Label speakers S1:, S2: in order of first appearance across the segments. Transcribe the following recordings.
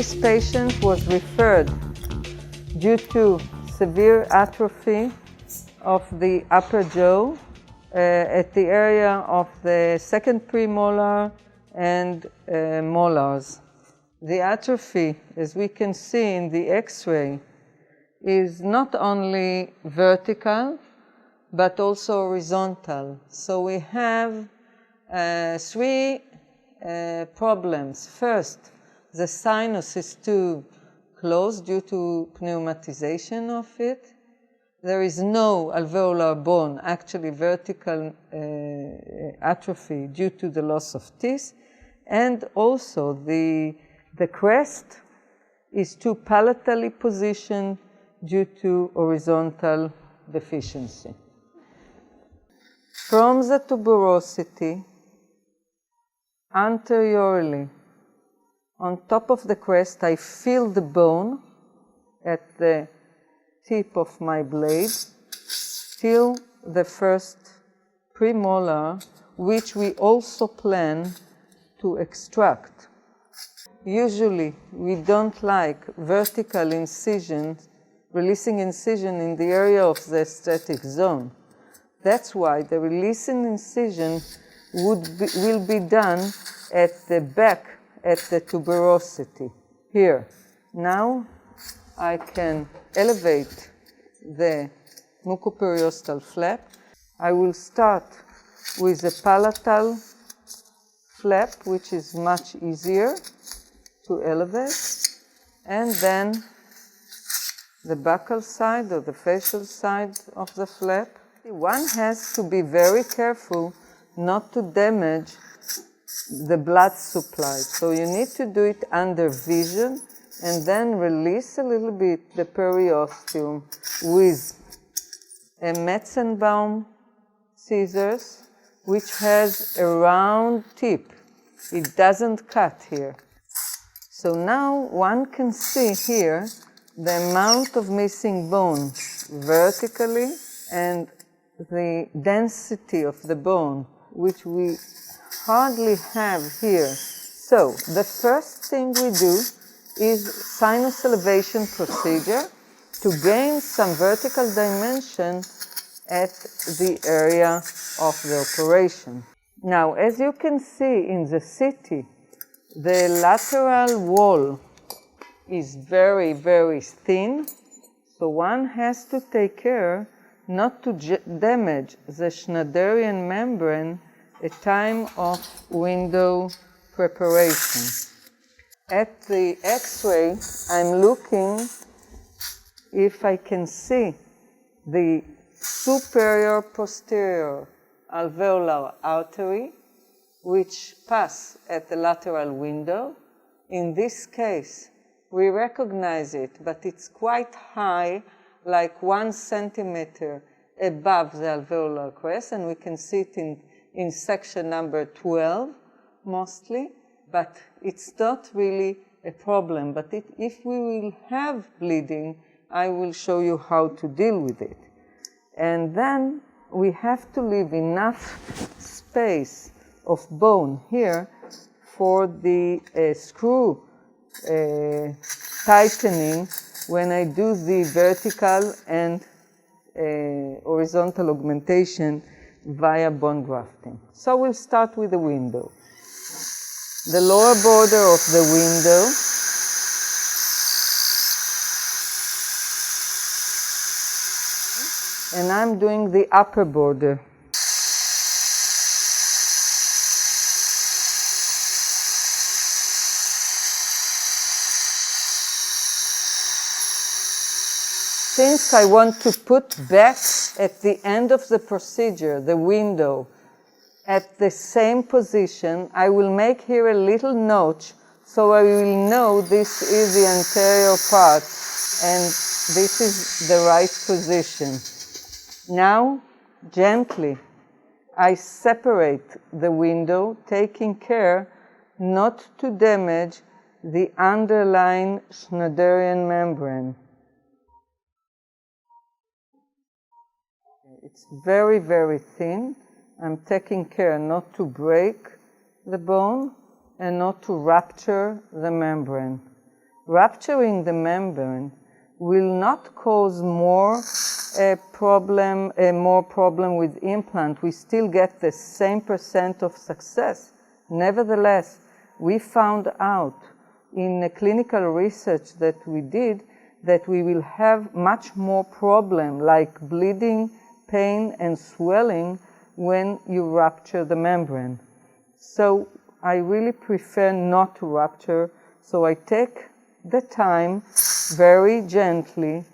S1: This patient was referred due to severe atrophy of the upper jaw at the area of the second premolar and molars. The atrophy, as we can see in the X-ray, is not only vertical, but also horizontal. So we have three problems. First, the sinus is too close due to pneumatization of it. There is no alveolar bone, actually vertical atrophy due to the loss of teeth. And also the crest is too palatally positioned due to horizontal deficiency. From the tuberosity, anteriorly, on top of the crest, I feel the bone at the tip of my blade till the first premolar, which we also plan to extract. Usually, we don't like vertical incisions, releasing incision in the area of the aesthetic zone. That's why the releasing incision will be done at the back, at the tuberosity, here. Now I can elevate the mucoperiosteal flap. I will start with the palatal flap, which is much easier to elevate, and then the buccal side or the facial side of the flap. One has to be very careful not to damage the blood supply. So you need to do it under vision and then release a little bit the periosteum with a Metzenbaum scissors, which has a round tip. It doesn't cut here. So now one can see here the amount of missing bone vertically and the density of the bone, which we hardly have here. So the first thing we do is sinus elevation procedure to gain some vertical dimension at the area of the operation. Now, as you can see in the CT, the lateral wall is very, very thin, so one has to take care not to damage the Schneiderian membrane at time of window preparation. At the X-ray, I'm looking if I can see the superior posterior alveolar artery, which pass at the lateral window. In this case, we recognize it, but it's quite high, like 1 centimeter above the alveolar crest, and we can see it in section number 12, mostly, but it's not really a problem. But if we will have bleeding, I will show you how to deal with it. And then we have to leave enough space of bone here for the screw tightening when I do the vertical and horizontal augmentation via bone grafting. So we'll start with the window. The lower border of the window and I'm doing the upper border. Since I want to put back at the end of the procedure, the window, at the same position, I will make here a little notch so I will know this is the anterior part and this is the right position. Now, gently, I separate the window, taking care not to damage the underlying Schneiderian membrane. It's very, very thin. I'm taking care not to break the bone and not to rupture the membrane. rupturing the membrane will not cause more problem with implant. We still get the same % of success. Nevertheless, we found out in a clinical research that we did that we will have much more problem like bleeding, pain, and swelling when you rupture the membrane. So I really prefer not to rupture, so I take the time very gently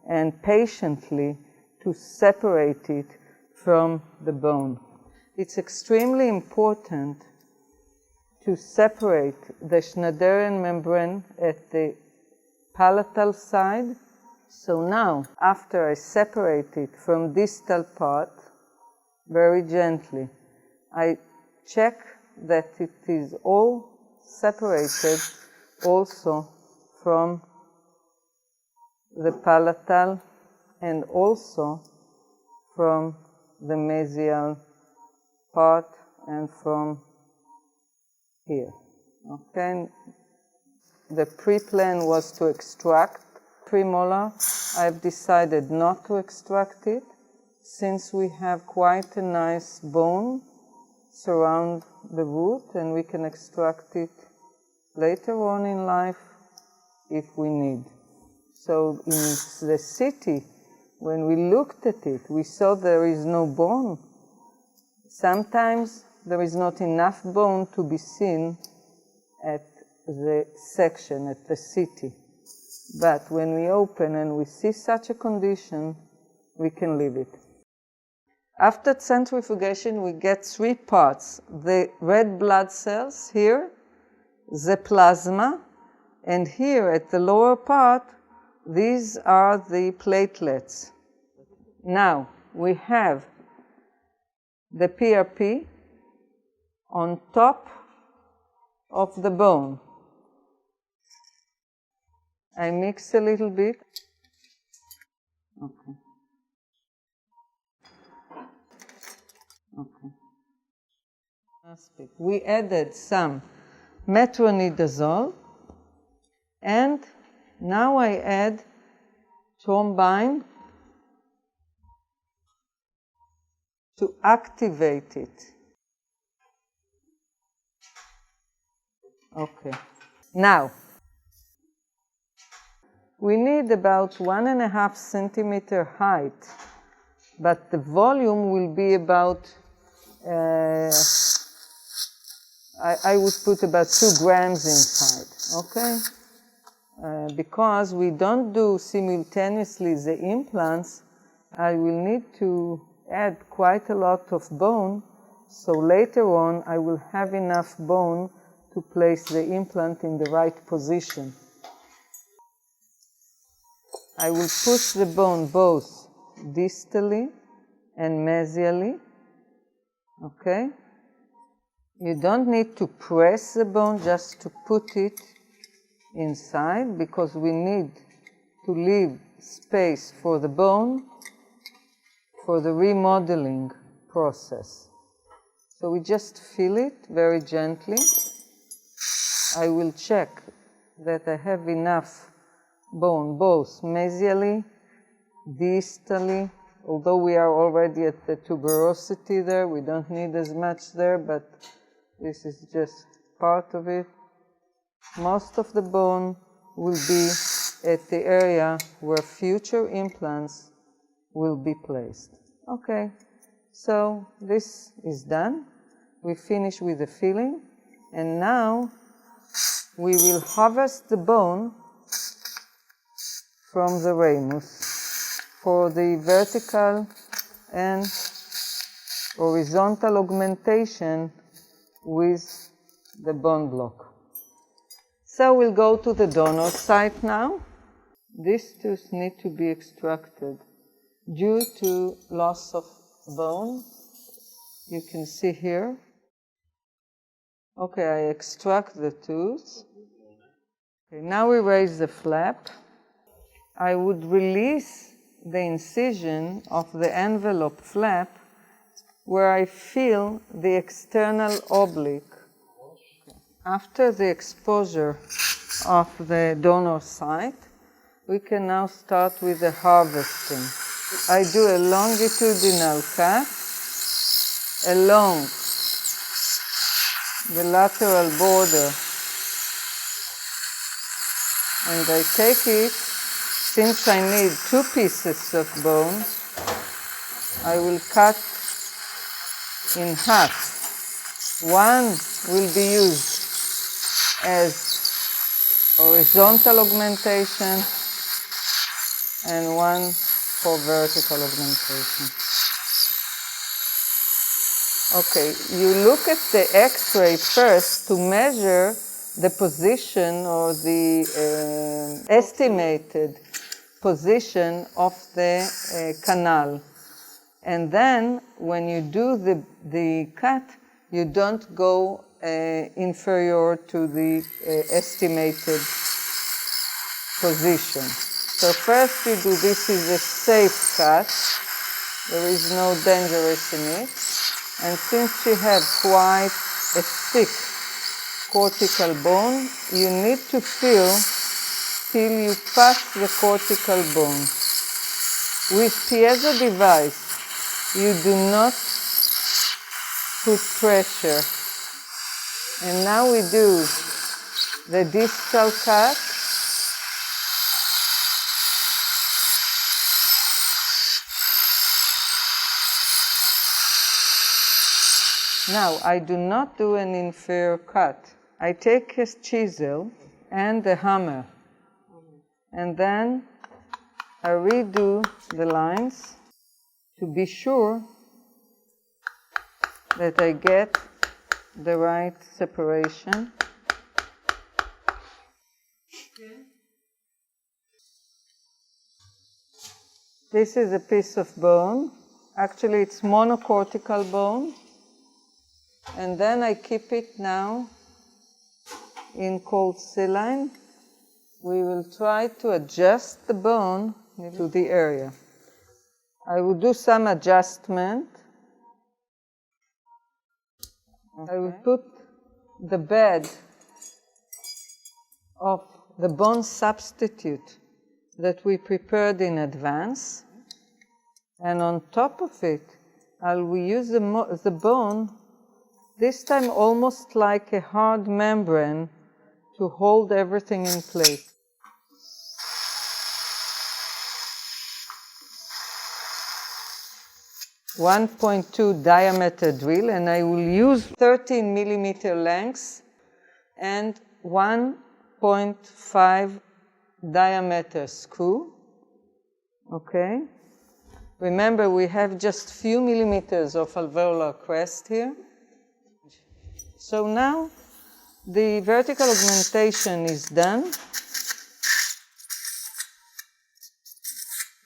S1: and patiently to separate it from the bone. It's extremely important to separate the Schneiderian membrane at the palatal side. So now, after I separate it from distal part, very gently, I check that it is all separated also from the palatal and also from the mesial part and from here. Okay. The pre-plan was to extract premolar. I've decided not to extract it since we have quite a nice bone surround the root, and we can extract it later on in life if we need. So in the city, when we looked at it, we saw there is no bone. Sometimes there is not enough bone to be seen at the section, at the city. But when we open and we see such a condition, we can leave it. After centrifugation, we get 3 parts. The red blood cells here, the plasma, and here at the lower part, these are the platelets. Now, we have the PRP on top of the bone. I mix a little bit. Okay. Okay. We added some metronidazole, and now I add thrombine to activate it. Okay. Now, we need about 1.5 centimeter height, but the volume will be about, I would put about 2 grams inside, okay? Because we don't do simultaneously the implants, I will need to add quite a lot of bone, so later on I will have enough bone to place the implant in the right position. I will push the bone both distally and mesially, okay? You don't need to press the bone, just to put it inside, because we need to leave space for the bone for the remodeling process. So we just feel it very gently. I will check that I have enough bone, both mesially, distally, although we are already at the tuberosity there, we don't need as much there, but this is just part of it. Most of the bone will be at the area where future implants will be placed. Okay, so this is done. We finish with the filling, and now we will harvest the bone from the ramus for the vertical and horizontal augmentation with the bone block. So we'll go to the donor site now. These tooth need to be extracted due to loss of bone. You can see here. Okay, I extract the tooth. Okay, now we raise the flap. I would release the incision of the envelope flap where I feel the external oblique. After the exposure of the donor site, we can now start with the harvesting. I do a longitudinal cut along the lateral border, and I take it, since I need 2 pieces of bone, I will cut in half. One will be used as horizontal augmentation and one for vertical augmentation. Okay, you look at the X-ray first to measure the position or the estimated position of the canal. And then when you do the cut, you don't go inferior to the estimated position. So first you do, this is a safe cut. There is no dangerous in it. And since you have quite a thick cortical bone, you need to feel till you pass the cortical bone. With piezo device, you do not put pressure. And now we do the distal cut. Now, I do not do an inferior cut. I take a chisel and the hammer, and then I redo the lines to be sure that I get the right separation. This is a piece of bone. Actually, it's monocortical bone. And then I keep it now in cold saline. We will try to adjust the bone to the area. I will do some adjustment. Okay. I will put the bed of the bone substitute that we prepared in advance. And on top of it, I will use the bone, this time almost like a hard membrane, to hold everything in place. .2 diameter drill, and I will use 13 millimeter lengths and 1.5 diameter screw. Okay. Remember, we have just few millimeters of alveolar crest here. So now the vertical augmentation is done,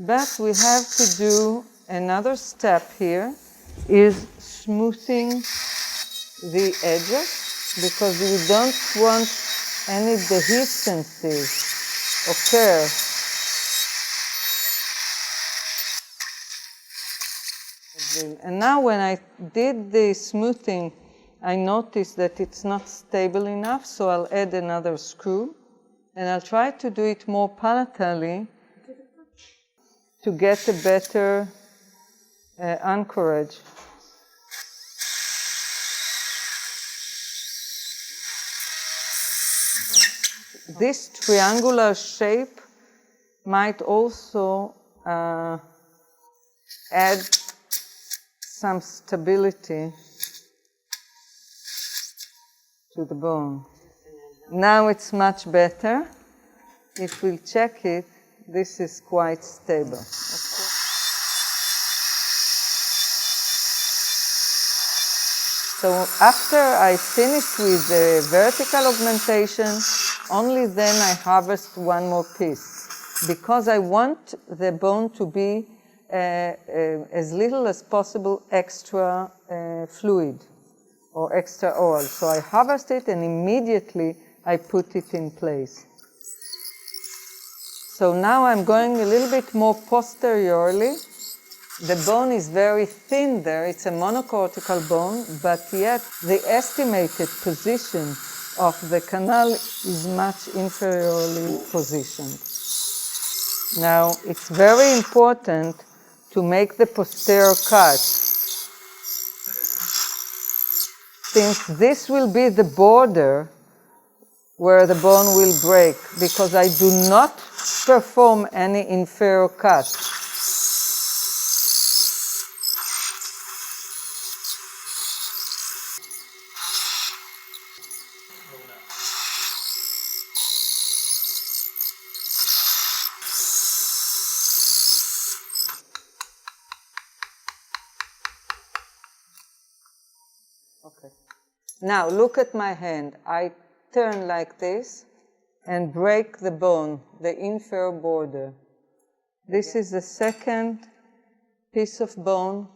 S1: but we have to do another step here, is smoothing the edges, because we don't want any dehiscencies occur. And now when I did the smoothing, I noticed that it's not stable enough, so I'll add another screw, and I'll try to do it more palatally to get a better anchorage. This triangular shape might also add some stability to the bone. Now it's much better. If we check it, this is quite stable. So after I finish with the vertical augmentation, only then I harvest one more piece, because I want the bone to be as little as possible extra fluid or extra oil. So I harvest it and immediately I put it in place. So now I'm going a little bit more posteriorly. The bone is very thin there. It's a monocortical bone, but yet the estimated position of the canal is much inferiorly positioned. Now, it's very important to make the posterior cut, since this will be the border where the bone will break, because I do not perform any inferior cut. Okay. Now look at my hand. I turn like this and break the bone, the inferior border. This is the second piece of bone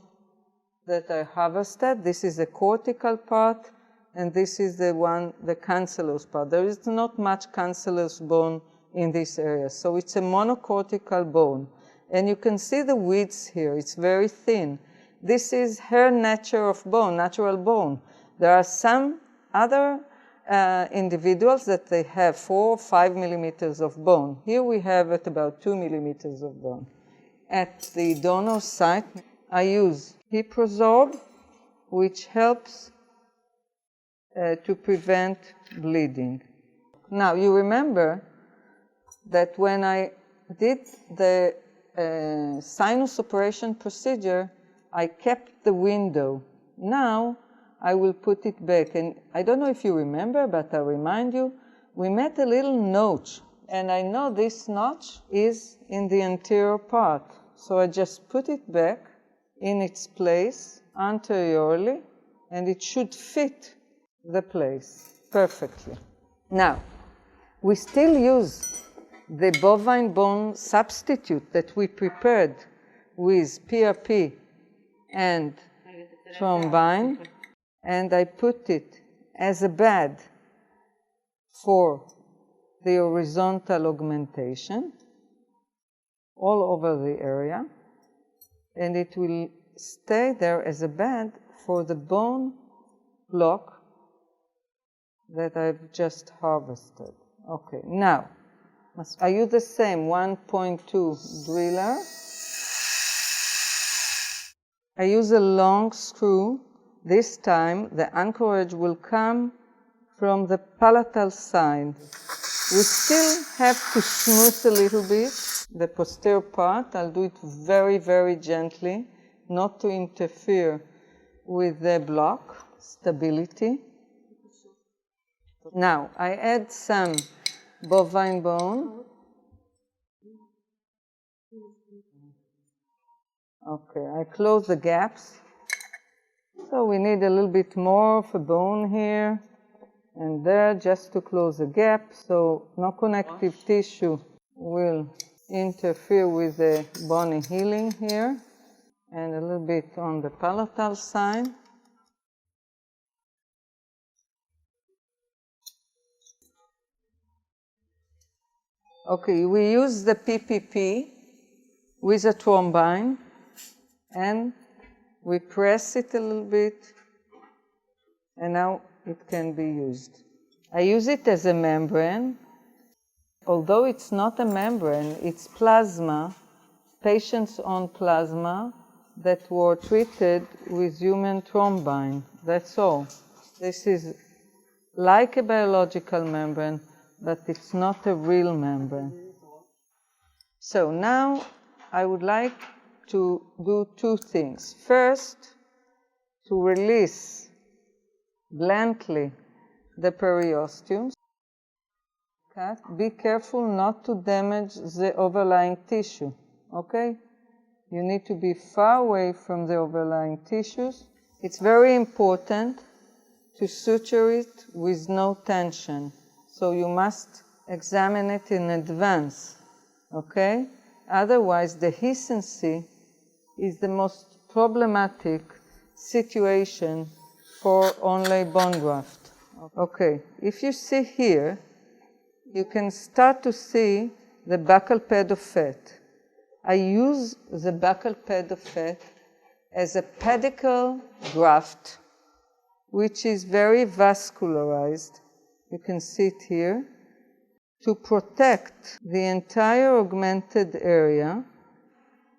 S1: that I harvested. This is the cortical part, and this is the one, the cancellous part. There is not much cancellous bone in this area, so it's a monocortical bone. And you can see the width here. It's very thin. This is her nature of bone, natural bone. There are some other individuals that they have 4 or 5 millimeters of bone. Here we have at about 2 millimeters of bone. At the donor site, I use hip resorb, which helps to prevent bleeding. Now, you remember that when I did the sinus operation procedure, I kept the window. Now, I will put it back. And I don't know if you remember, but I'll remind you, we made a little notch. And I know this notch is in the anterior part. So I just put it back in its place anteriorly, and it should fit the place perfectly. Now, we still use the bovine bone substitute that we prepared with PRP and thrombine, and I put it as a bed for the horizontal augmentation all over the area, and it will stay there as a bed for the bone block that I've just harvested. Okay, now I use the same 1.2 driller. I use a long screw. This time the anchorage will come from the palatal side. We still have to smooth a little bit the posterior part. I'll do it very, very gently, not to interfere with the block stability. Now, I add some bovine bone. Okay, I close the gaps. So we need a little bit more of a bone here and there just to close the gap, so no connective tissue will interfere with the bony healing here, and a little bit on the palatal side. Okay, we use the PPP with a thrombine, and we press it a little bit, and now it can be used. I use it as a membrane. Although it's not a membrane, it's plasma, patients on plasma that were treated with human thrombine. That's all. This is like a biological membrane, but it's not a real membrane. So now I would like to do two things. First, to release bluntly the periosteum. Be careful not to damage the overlying tissue, okay? You need to be far away from the overlying tissues. It's very important to suture it with no tension. So you must examine it in advance, okay? Otherwise, dehiscency is the most problematic situation for onlay bone graft. Okay, if you see here, you can start to see the buccal pad of fat. I use the buccal pad of fat as a pedicle graft, which is very vascularized you can see it here, to protect the entire augmented area,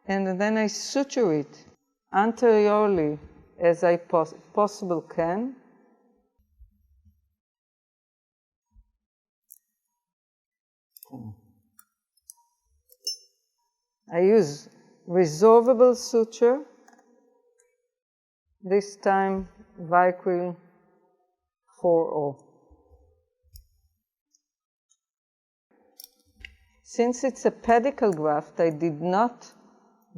S1: and then I suture it anteriorly as I possible can. I use resolvable suture, this time Vicryl 4O. Since it's a pedicle graft, I did not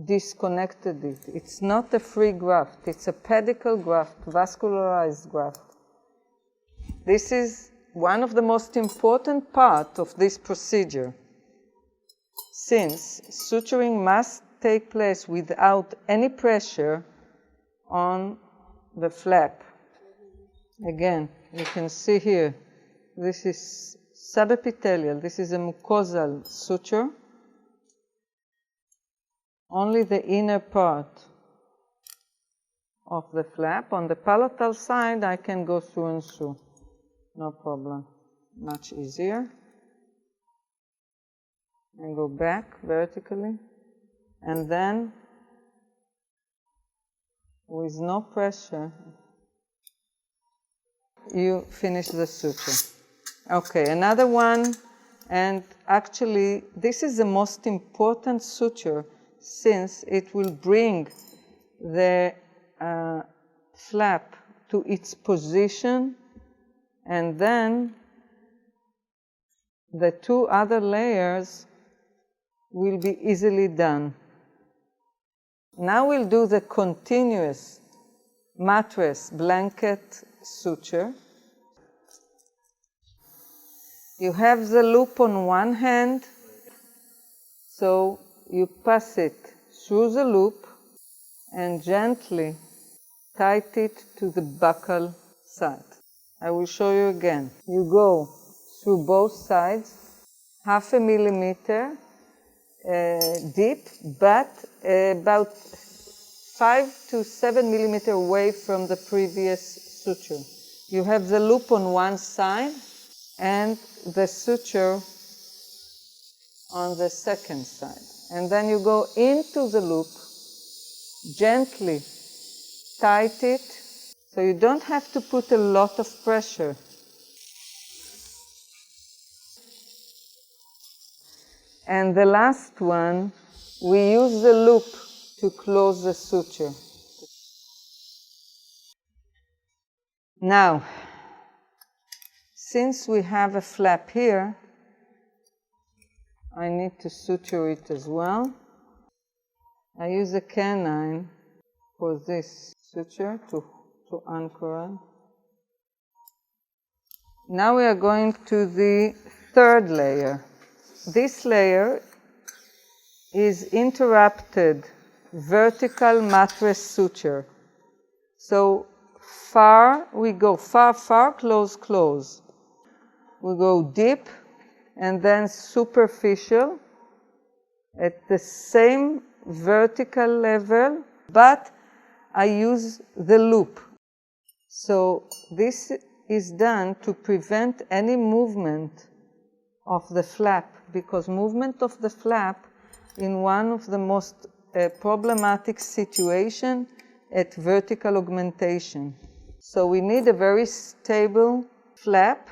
S1: disconnect it. It's not a free graft, it's a pedicle graft, vascularized graft. This is one of the most important parts of this procedure, since suturing must take place without any pressure on the flap. Again, you can see here, this is subepithelial, this is a mucosal suture. Only the inner part of the flap. On the palatal side, I can go through and through. No problem. Much easier. And go back vertically. And then, with no pressure, you finish the suture. Okay, another one. And actually, this is the most important suture, since it will bring the flap to its position, and then the two other layers will be easily done. Now we'll do the continuous mattress blanket suture. You have the loop on one hand, so you pass it through the loop and gently tight it to the buccal side. I will show you again. You go through both sides, 0.5 millimeter deep, but about 5 to 7 millimeter away from the previous suture. You have the loop on one side and the suture on the second side. And then you go into the loop, gently tight it, so you don't have to put a lot of pressure. And the last one, we use the loop to close the suture. Now, since we have a flap here, I need to suture it as well. I use a canine for this suture to anchor it. Now we are going to the third layer. This layer is interrupted vertical mattress suture. So far, we go far, close, close. We go deep and then superficial at the same vertical level, but I use the loop. So this is done to prevent any movement of the flap, because movement of the flap in one of the most problematic situations at vertical augmentation. So we need a very stable flap.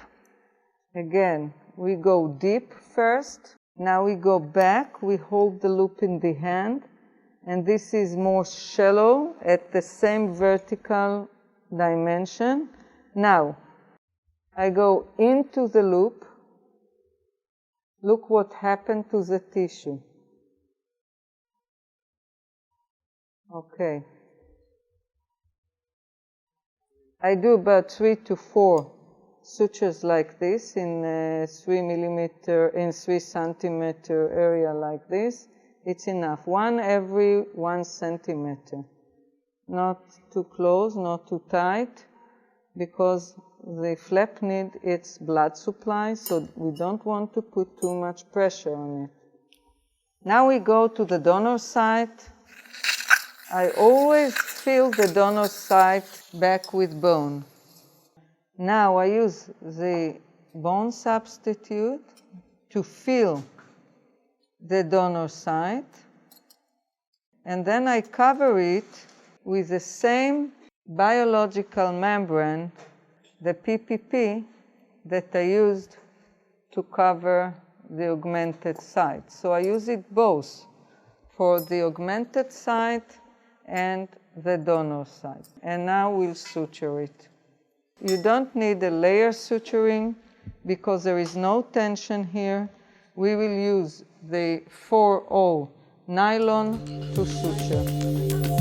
S1: Again, we go deep first. Now we go back. We hold the loop in the hand. And this is more shallow at the same vertical dimension. Now, I go into the loop. Look what happened to the tissue. Okay. I do about 3 to 4 sutures like this in 3 millimeter, in 3 centimeter area like this. It's enough. One every 1 centimeter. Not too close, not too tight, because the flap needs its blood supply, so we don't want to put too much pressure on it. Now we go to the donor site. I always fill the donor site back with bone. Now I use the bone substitute to fill the donor site, and then I cover it with the same biological membrane, the PPP, that I used to cover the augmented site. So I use it both for the augmented site and the donor site. And now we'll suture it. You don't need a layer suturing because there is no tension here. We will use the 4-0 nylon to suture.